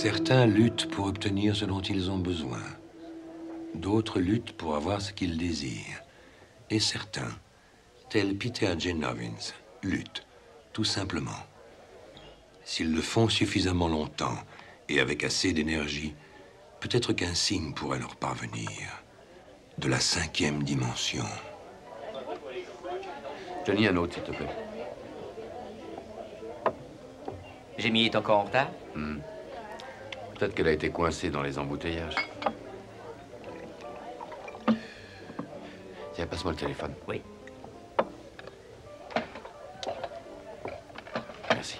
Certains luttent pour obtenir ce dont ils ont besoin. D'autres luttent pour avoir ce qu'ils désirent. Et certains, tels Peter J. Novins, luttent, tout simplement. S'ils le font suffisamment longtemps et avec assez d'énergie, peut-être qu'un signe pourrait leur parvenir. De la 5e dimension. Johnny, un autre, s'il te plaît. Jamie est encore en retard? Peut-être qu'elle a été coincée dans les embouteillages. Tiens, passe-moi le téléphone. Oui. Merci.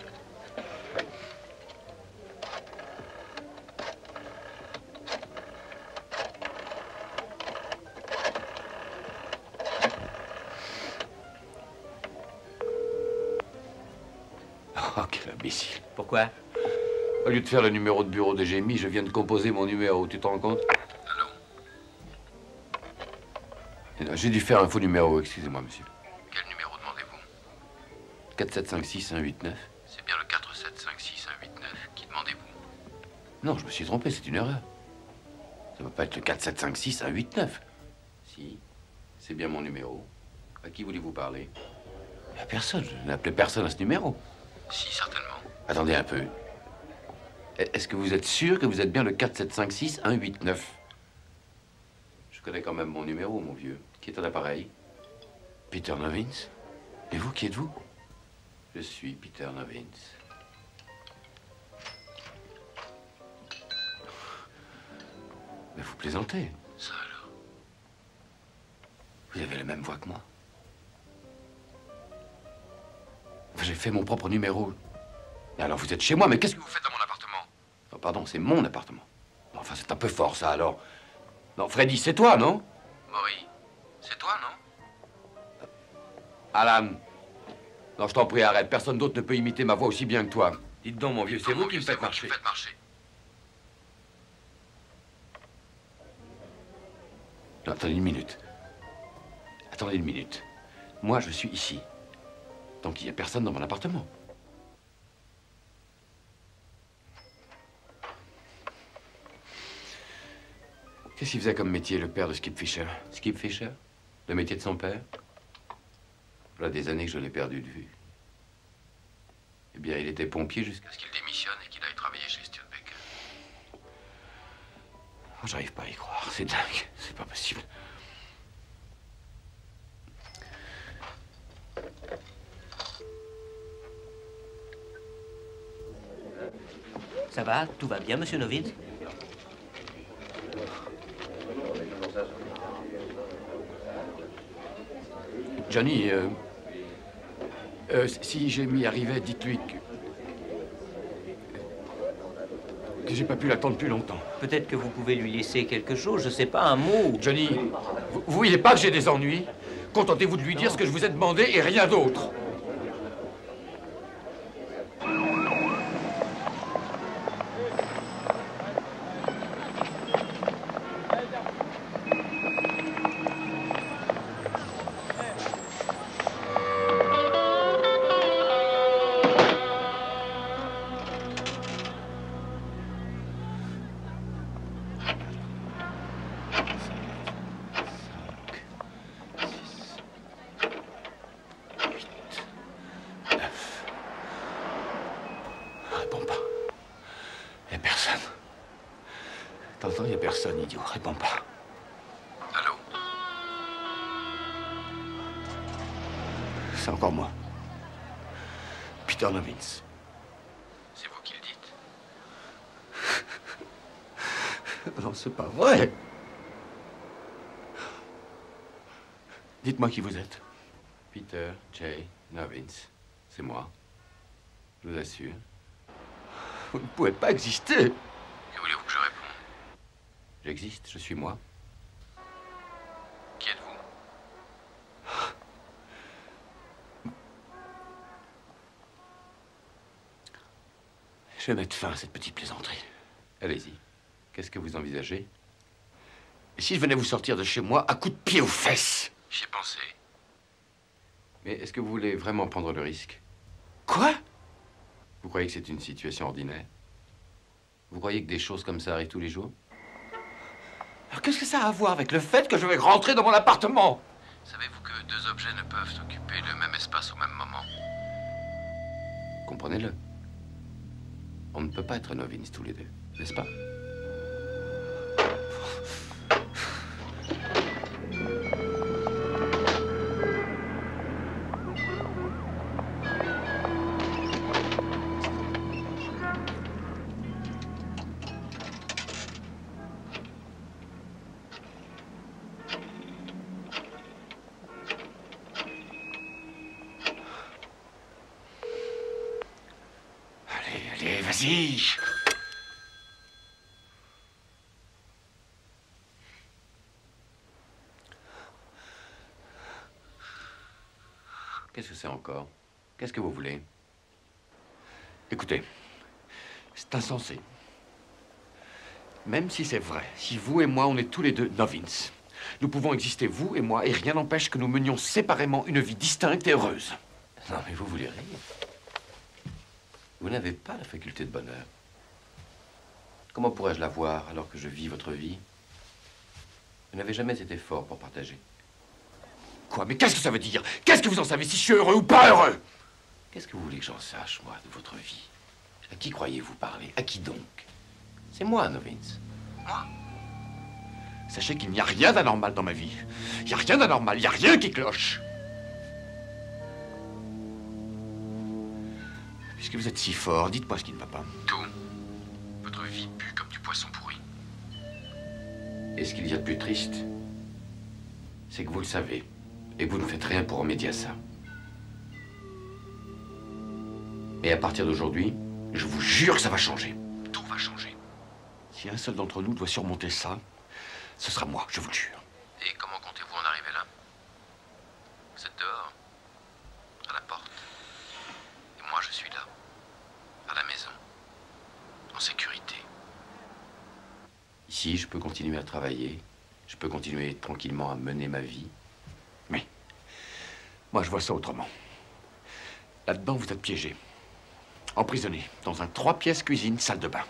Oh, quel imbécile. Pourquoi? Au lieu de faire le numéro de bureau de Jamie, je viens de composer mon numéro. Tu te rends compte? Allô? J'ai dû faire un faux numéro, excusez-moi, monsieur. Quel numéro demandez-vous? 4756189. C'est bien le 4756-189. Qui demandez-vous? Non, je me suis trompé, c'est une erreur. Ça ne peut pas être le 4756-189. Si, c'est bien mon numéro. À qui voulez-vous parler? À personne, je n'ai appelé personne à ce numéro. Si, certainement. Attendez un peu. Est-ce que vous êtes sûr que vous êtes bien le 4756-189? Je connais quand même mon numéro, mon vieux. Qui est à l'appareil? Peter Novins? Et vous, qui êtes-vous? Je suis Peter Novins. Mais vous plaisantez. Ça alors? Vous avez la même voix que moi. J'ai fait mon propre numéro. Et alors vous êtes chez moi, mais qu'est-ce que vous faites dans mon appartement? Oh, pardon, c'est mon appartement. Enfin, c'est un peu fort, ça, alors. Non, Freddy, c'est toi, non? Maury, c'est toi, non? Alan. Non, je t'en prie, arrête. Personne d'autre ne peut imiter ma voix aussi bien que toi. Dites donc, mon vieux, c'est vous qui me faites marcher. Non, attendez une minute. Attendez une minute. Moi, je suis ici. Donc, il n'y a personne dans mon appartement. Qu'est-ce qu'il faisait comme métier, le père de Skip Fisher? Skip Fisher? Le métier de son père? Voilà des années que je l'ai perdu de vue. Eh bien, il était pompier jusqu'à ce qu'il démissionne et qu'il aille travailler chez Studebaker. Oh, j'arrive pas à y croire. C'est dingue. C'est pas possible. Ça va? Tout va bien, monsieur Novins? Johnny, si Jamie arrivait, dites-lui que j'ai pas pu l'attendre plus longtemps. Peut-être que vous pouvez lui laisser quelque chose, je sais pas, un mot. Johnny, vous voyez pas que j'ai des ennuis? Contentez-vous de lui dire ce que je vous ai demandé et rien d'autre. Réponds pas. Il n'y a personne. T'entends, il n'y a personne, idiot. Réponds pas. Allô? C'est encore moi. Peter Novins. C'est vous qui le dites? Non, c'est pas vrai. Dites-moi qui vous êtes. Peter J. Novins. C'est moi. Je vous assure. Vous ne pouvez pas exister. Que voulez-vous que je réponde? J'existe, je suis moi. Qui êtes-vous? Je vais mettre fin à cette petite plaisanterie. Allez-y. Qu'est-ce que vous envisagez? Et si je venais vous sortir de chez moi à coups de pied aux fesses? J'y ai pensé. Mais est-ce que vous voulez vraiment prendre le risque? Quoi? Vous croyez que c'est une situation ordinaire? Vous croyez que des choses comme ça arrivent tous les jours? Alors qu'est-ce que ça a à voir avec le fait que je vais rentrer dans mon appartement? Savez-vous que deux objets ne peuvent occuper le même espace au même moment? Comprenez-le. On ne peut pas être Novins tous les deux, n'est-ce pas? Allez, vas-y. Qu'est-ce que c'est encore? Qu'est-ce que vous voulez? Écoutez, c'est insensé. Même si c'est vrai, si vous et moi, on est tous les deux Novins, nous pouvons exister, vous et moi, et rien n'empêche que nous menions séparément une vie distincte et heureuse. Non, mais vous voulez rire. Vous n'avez pas la faculté de bonheur. Comment pourrais-je l'avoir alors que je vis votre vie? Vous n'avez jamais été fort pour partager. Quoi? Mais qu'est-ce que ça veut dire? Qu'est-ce que vous en savez si je suis heureux ou pas heureux? Qu'est-ce que vous voulez que j'en sache, moi, de votre vie? À qui croyez-vous parler? À qui donc? C'est moi, Novins. Moi? Sachez qu'il n'y a rien d'anormal dans ma vie. Il n'y a rien d'anormal, il n'y a rien qui cloche. Puisque vous êtes si fort, dites-moi ce qui ne va pas. Tout. Votre vie pue comme du poisson pourri. Et ce qu'il y a de plus triste, c'est que vous le savez, et que vous ne faites rien pour remédier à ça. Et à partir d'aujourd'hui, je vous jure que ça va changer. Tout va changer. Si un seul d'entre nous doit surmonter ça, ce sera moi, je vous le jure. Et comment comptez-vous en arriver là? Vous êtes dehors, à la porte. Et moi, je suis là, à la maison, en sécurité. Ici, je peux continuer à travailler, je peux continuer tranquillement à mener ma vie. Mais moi, je vois ça autrement. Là-dedans, vous êtes piégé, emprisonné, dans un 3 pièces cuisine, salle de bain.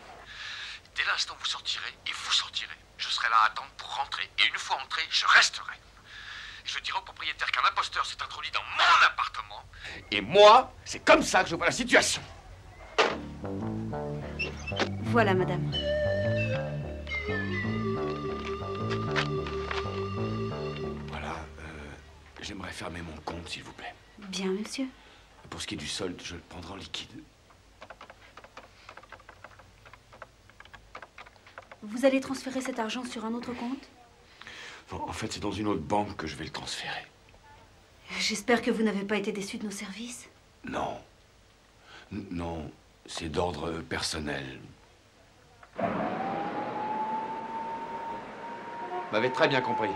Dès l'instant où vous sortirez, et vous sortirez, je serai là à attendre pour rentrer. Et une fois entré, je resterai. Je dirai au propriétaire qu'un imposteur s'est introduit dans mon appartement. Et moi, c'est comme ça que je vois la situation. Voilà, madame. Voilà, j'aimerais fermer mon compte, s'il vous plaît. Bien, monsieur. Pour ce qui est du solde, je le prendrai en liquide. Vous allez transférer cet argent sur un autre compte? Non, en fait, c'est dans une autre banque que je vais le transférer. J'espère que vous n'avez pas été déçu de nos services. Non. Non, c'est d'ordre personnel. Vous m'avez très bien compris.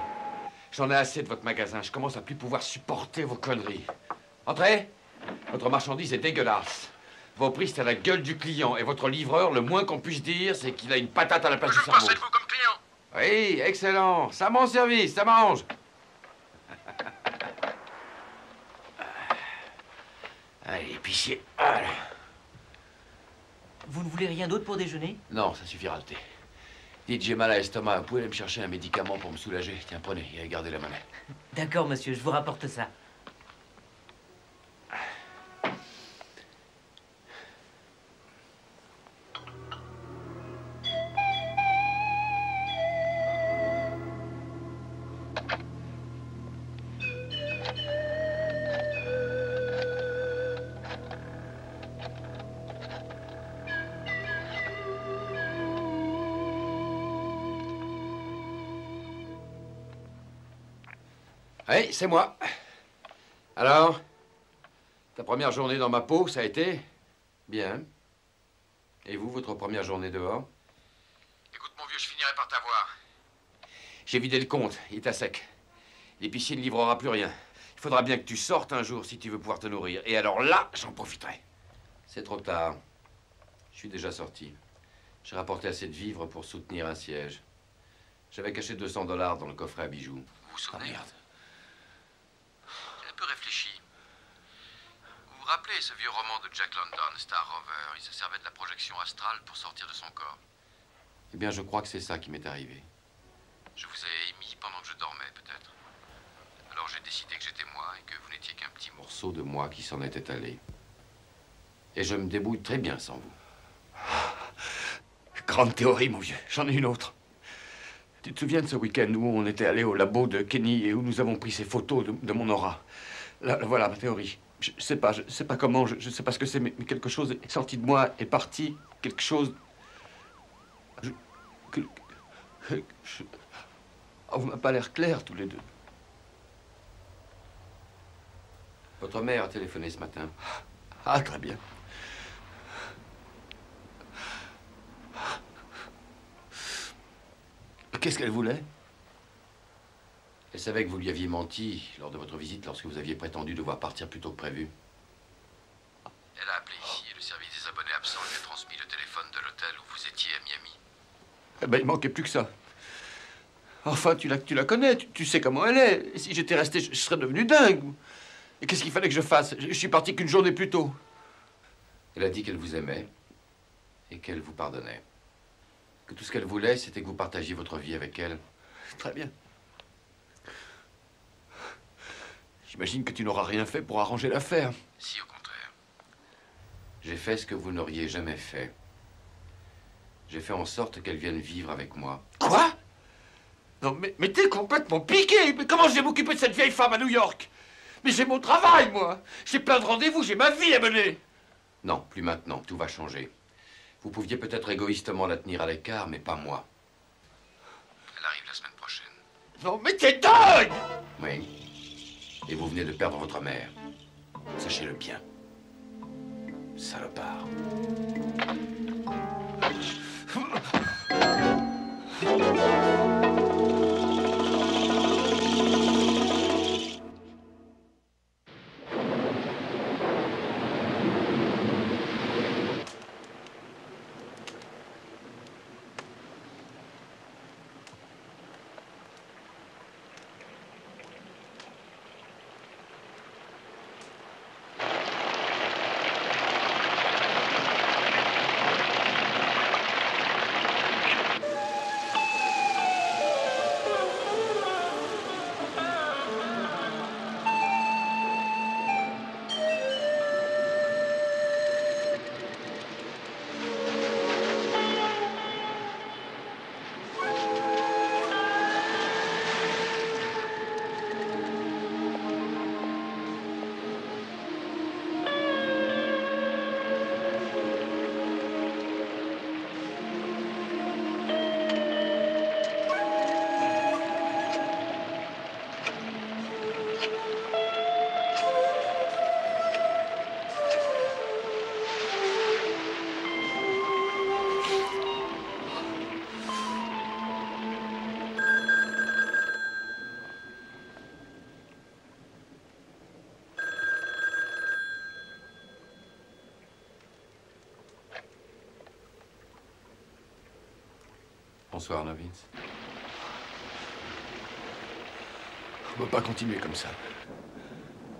J'en ai assez de votre magasin. Je commence à plus pouvoir supporter vos conneries. Entrez. Votre marchandise est dégueulasse. Vos prix, c'est à la gueule du client. Et votre livreur, le moins qu'on puisse dire, c'est qu'il a une patate à la place du cerveau. Je passe de vous comme client. Oui, excellent. Ça m'en service, ça m'arrange. Allez, épicier. Voilà. Vous ne voulez rien d'autre pour déjeuner? Non, ça suffira le thé. Dites, j'ai mal à l'estomac. Vous pouvez aller me chercher un médicament pour me soulager? Tiens, prenez et gardez la monnaie. D'accord, monsieur, je vous rapporte ça. Oui, c'est moi. Alors, ta première journée dans ma peau, ça a été? Bien. Et vous, votre première journée dehors? Écoute, mon vieux, je finirai par t'avoir. J'ai vidé le compte, il est à sec. L'épicier ne livrera plus rien. Il faudra bien que tu sortes un jour si tu veux pouvoir te nourrir. Et alors là, j'en profiterai. C'est trop tard. Je suis déjà sorti. J'ai rapporté assez de vivres pour soutenir un siège. J'avais caché 200 $ dans le coffret à bijoux. Vous vous souvenez? merde. J'ai un peu réfléchi. Vous vous rappelez ce vieux roman de Jack London, Star Rover? Il se servait de la projection astrale pour sortir de son corps. Eh bien, je crois que c'est ça qui m'est arrivé. Je vous ai émis pendant que je dormais, peut-être. Alors j'ai décidé que j'étais moi et que vous n'étiez qu'un petit morceau. Morceau de moi qui s'en était allé. Et je me débrouille très bien sans vous. Grande théorie, mon vieux. J'en ai une autre. Tu te souviens de ce week-end où on était allé au labo de Kenny et où nous avons pris ces photos de mon aura? Là, voilà ma théorie. Je sais pas comment, je sais pas ce que c'est, mais quelque chose est sorti de moi, est parti, quelque chose... Oh, vous m'avez pas l'air clair, tous les deux. Votre mère a téléphoné ce matin. Ah, très bien. Qu'est-ce qu'elle voulait? Elle savait que vous lui aviez menti lors de votre visite, lorsque vous aviez prétendu devoir partir plus tôt que prévu. Elle a appelé ici et le service des abonnés absents lui a transmis le téléphone de l'hôtel où vous étiez à Miami. Eh ben, il manquait plus que ça. Enfin, tu la connais, tu sais comment elle est. Et si j'étais resté, je serais devenu dingue. Et qu'est-ce qu'il fallait que je fasse? Je suis parti qu'une journée plus tôt. Elle a dit qu'elle vous aimait et qu'elle vous pardonnait. Que tout ce qu'elle voulait, c'était que vous partagiez votre vie avec elle. Très bien. J'imagine que tu n'auras rien fait pour arranger l'affaire. Si, au contraire. J'ai fait ce que vous n'auriez jamais fait. J'ai fait en sorte qu'elle vienne vivre avec moi. Quoi? Non, mais t'es complètement piqué. Mais comment je vais m'occuper de cette vieille femme à New York? Mais j'ai mon travail, moi. J'ai plein de rendez-vous, j'ai ma vie à mener. Non, plus maintenant, tout va changer. Vous pouviez peut-être égoïstement la tenir à l'écart, mais pas moi. Elle arrive la semaine prochaine. Non, mais t'es dingue! Oui. Et vous venez de perdre votre mère. Sachez-le bien. Salopard. Bonsoir, Novins. On ne peut pas continuer comme ça.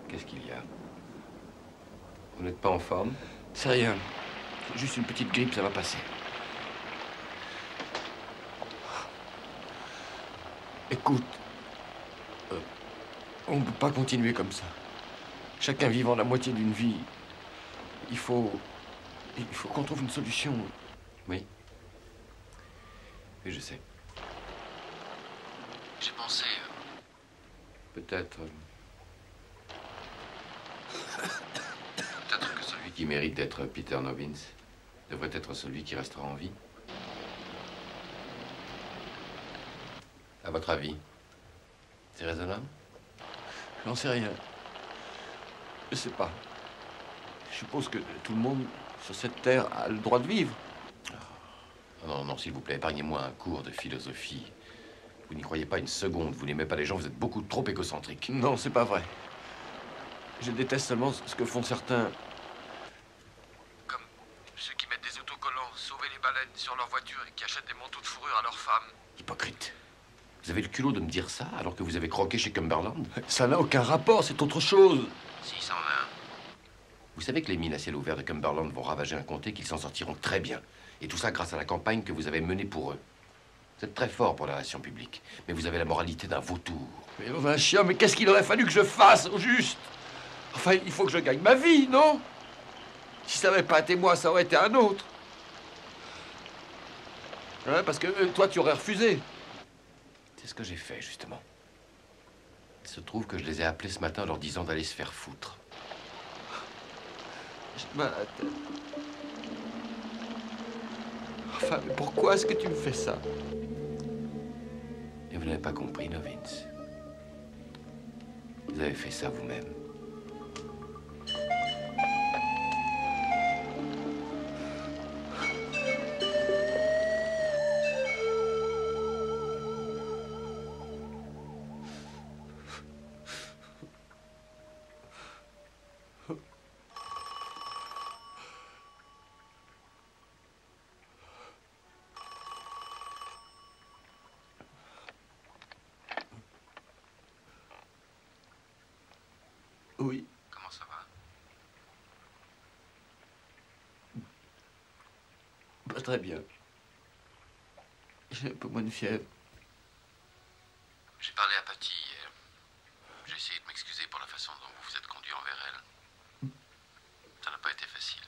Qu'est-ce qu'il y a? Vous n'êtes pas en forme? C'est rien. C'est juste une petite grippe, ça va passer. Écoute, on ne peut pas continuer comme ça. Chacun vivant la moitié d'une vie. Il faut qu'on trouve une solution. Oui. Oui, je sais. J'ai pensé... Peut-être que celui qui mérite d'être Peter Novins devrait être celui qui restera en vie. À votre avis, c'est raisonnable? J'en sais rien. Je sais pas. Je suppose que tout le monde sur cette terre a le droit de vivre. Non, non, s'il vous plaît, épargnez-moi un cours de philosophie. Vous n'y croyez pas une seconde, vous n'aimez pas les gens, vous êtes beaucoup trop égocentrique. Non, c'est pas vrai. Je déteste seulement ce que font certains. Comme ceux qui mettent des autocollants, sauver les baleines sur leur voiture et qui achètent des manteaux de fourrure à leurs femmes. Hypocrite. Vous avez le culot de me dire ça alors que vous avez croqué chez Cumberland? Ça n'a aucun rapport, c'est autre chose. Si, ça en a un. Vous savez que les mines à ciel ouvert de Cumberland vont ravager un comté, qu'ils s'en sortiront très bien. Et tout ça grâce à la campagne que vous avez menée pour eux. Vous êtes très fort pour les relations publiques, mais vous avez la moralité d'un vautour. Mais on a un chien, mais qu'est-ce qu'il aurait fallu que je fasse, au juste? Enfin, il faut que je gagne ma vie, non? Si ça n'avait pas été moi, ça aurait été un autre. Ouais, parce que toi, tu aurais refusé. C'est ce que j'ai fait, justement. Il se trouve que je les ai appelés ce matin en leur disant d'aller se faire foutre. J'ai mal à la tête. Enfin, mais pourquoi est-ce que tu me fais ça? Et vous n'avez pas compris, Novins. Vous avez fait ça vous-même. Oui. Comment ça va? Pas très bien. J'ai un peu moins de fièvre. J'ai parlé à Patty hier. J'ai essayé de m'excuser pour la façon dont vous vous êtes conduit envers elle. Ça n'a pas été facile.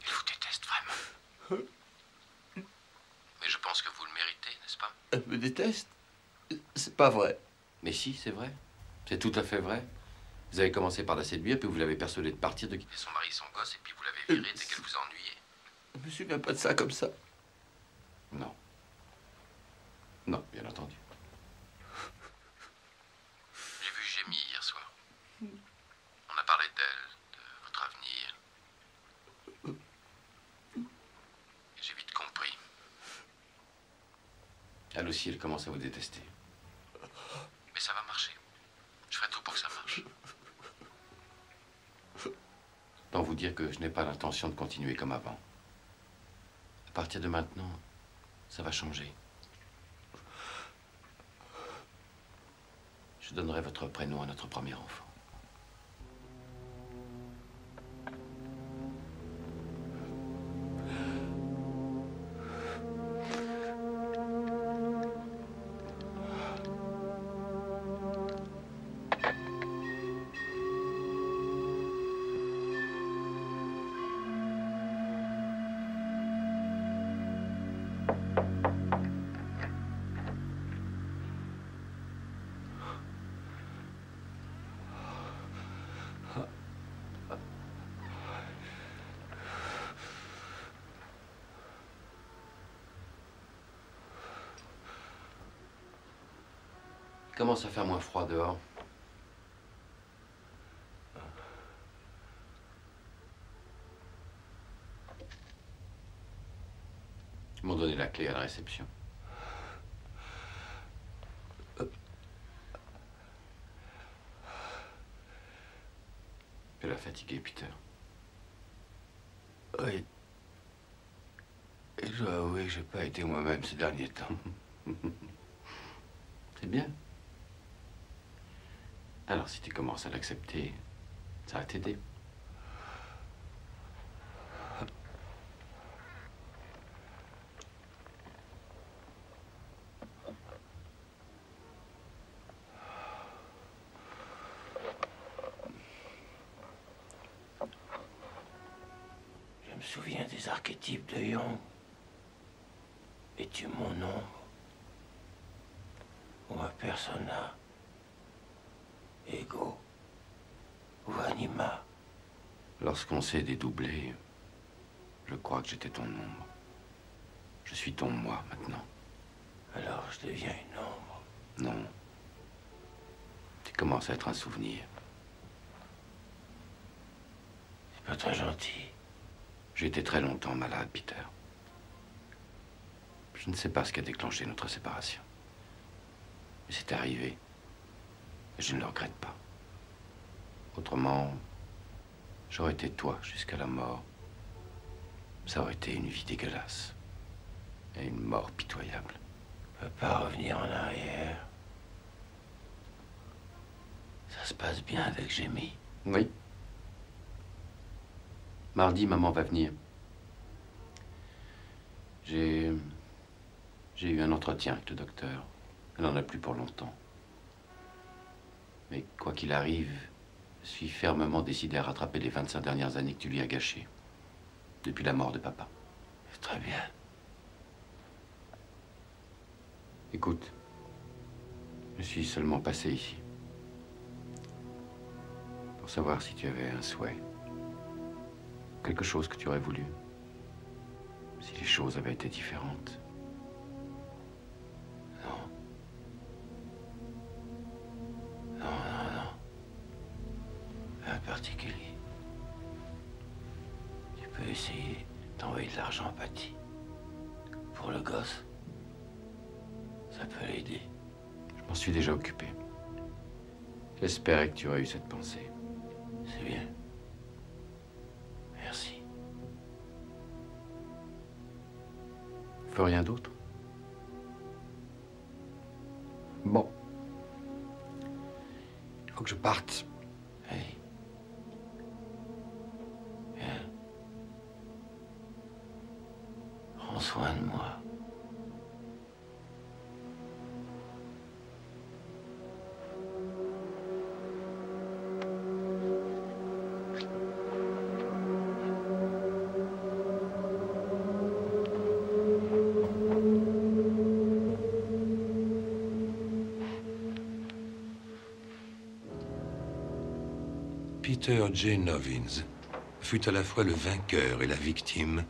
Il vous déteste vraiment. Mais je pense que vous le méritez, n'est-ce pas? Elle me déteste? C'est pas vrai. Mais si, c'est vrai. C'est tout à fait vrai. Vous avez commencé par la séduire, puis vous l'avez persuadée de partir, de quitter Et son mari, son gosse, et puis vous l'avez virée dès qu'elle vous a ennuyé. Je me souviens pas de ça comme ça. Non. Non, bien entendu. J'ai vu Jamie hier soir. On a parlé d'elle, de votre avenir. Et j'ai vite compris. Elle aussi, elle commence à vous détester. Mais ça va marcher. Je ferai tout pour que ça marche. Tant vous dire que je n'ai pas l'intention de continuer comme avant. À partir de maintenant, ça va changer. Je donnerai votre prénom à notre premier enfant. Il commence à faire moins froid dehors. Ils m'ont donné la clé à la réception. Elle a fatigué, Peter. Oui. Et je dois avouer que j'ai pas été moi-même ces derniers temps. C'est bien. Alors, si tu commences à l'accepter, ça va t'aider. Je me souviens des archétypes de Jung. Es-tu mon ombre? Ou un persona? Ego? Ou anima? Lorsqu'on s'est dédoublé, je crois que j'étais ton ombre. Je suis ton moi maintenant. Alors je deviens une ombre. Non. Tu commences à être un souvenir. C'est pas très gentil. J'ai été très longtemps malade, Peter. Je ne sais pas ce qui a déclenché notre séparation. Mais c'est arrivé. Et je ne le regrette pas. Autrement, j'aurais été toi jusqu'à la mort. Ça aurait été une vie dégueulasse. Et une mort pitoyable. Je peux pas revenir en arrière. Ça se passe bien avec Jamie. Oui. Mardi, maman va venir. J'ai eu un entretien avec le docteur. Elle n'en a plus pour longtemps. Mais quoi qu'il arrive, je suis fermement décidé à rattraper les 25 dernières années que tu lui as gâchées. Depuis la mort de papa. Très bien. Écoute, je suis seulement passé ici. Pour savoir si tu avais un souhait. Quelque chose que tu aurais voulu. Si les choses avaient été différentes. Non. Non, non, non. Un particulier. Tu peux essayer d'envoyer de l'argent à Patty. Pour le gosse. Ça peut l'aider. Je m'en suis déjà occupé. J'espérais que tu aurais eu cette pensée. C'est bien. Merci. Faut rien d'autre? Bon. Il faut que je parte. Hey. Viens. Prends soin de moi. Peter J. Novins fut à la fois le vainqueur et la victime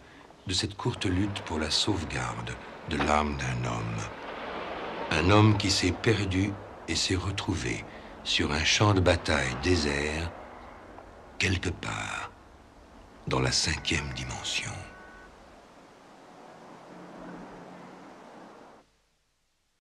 de cette courte lutte pour la sauvegarde de l'âme d'un homme. Un homme qui s'est perdu et s'est retrouvé sur un champ de bataille désert, quelque part dans la 5e dimension.